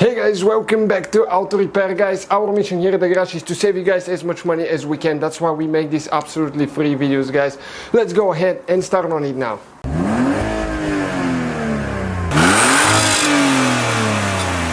Hey guys, welcome back to Auto Repair, guys. Our mission here at the garage is to save you guys as much money as we can. That's why we make these absolutely free videos, guys. Let's go ahead and start on it now.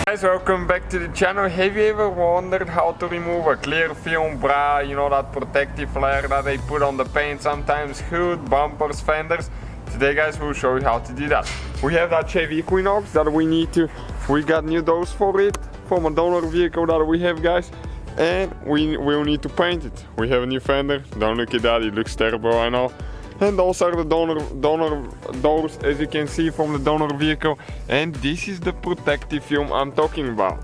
Guys, welcome back to the channel. Have you ever wondered how to remove a clear film bra, you know, that protective layer that they put on the paint sometimes, hood, bumpers, fenders? Today, guys, we'll show you how to do that. We have that Chevy Equinox that we got new doors for it from a donor vehicle that we have, guys, and we will need to paint it. We have a new fender. Don't look at that, it looks terrible, I know. And those are the donor doors, as you can see from the donor vehicle, and this is the protective film I'm talking about.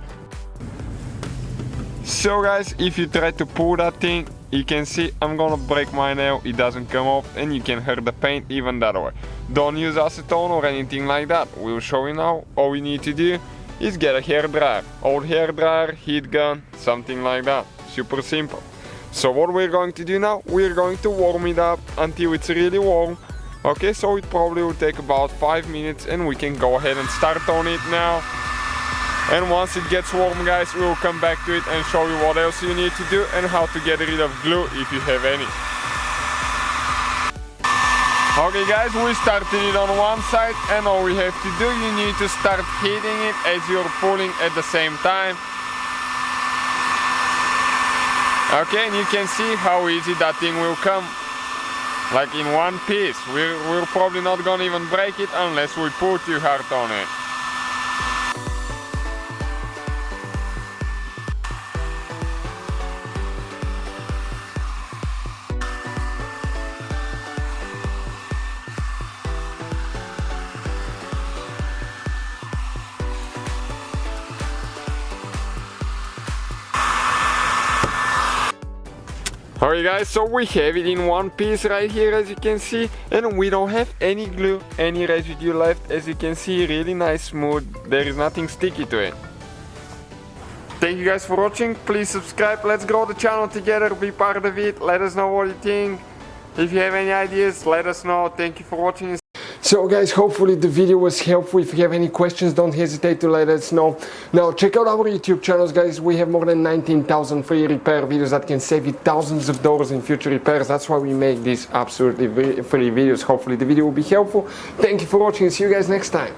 So guys, if you try to pull that thing, you can see I'm gonna break my nail, it doesn't come off, and you can hurt the paint even that way. Don't use acetone or anything like that. We'll show you now. All we need to do is get a hair dryer, old hair dryer, heat gun, something like that. Super simple. So what we're going to do now, we're going to warm it up until it's really warm. Okay, so it probably will take about 5 minutes and we can go ahead and start on it now. And once it gets warm, guys, we'll come back to it and show you what else you need to do and how to get rid of glue if you have any. Okay guys, we started it on one side, and all we have to do, you need to start heating it as you're pulling at the same time. Okay, and you can see how easy that thing will come, like in one piece. We're probably not gonna even break it unless we pull too hard on it. Alright guys, so we have it in one piece right here, as you can see, and we don't have any glue, any residue left. As you can see, really nice, smooth, there is nothing sticky to it. Thank you guys for watching, please subscribe, let's grow the channel together, be part of it, let us know what you think. If you have any ideas, let us know. Thank you for watching. So guys, hopefully the video was helpful. If you have any questions, don't hesitate to let us know. Now check out our YouTube channels, guys. We have more than 19,000 free repair videos that can save you thousands of dollars in future repairs. That's why we make these absolutely free videos. Hopefully the video will be helpful. Thank you for watching, see you guys next time.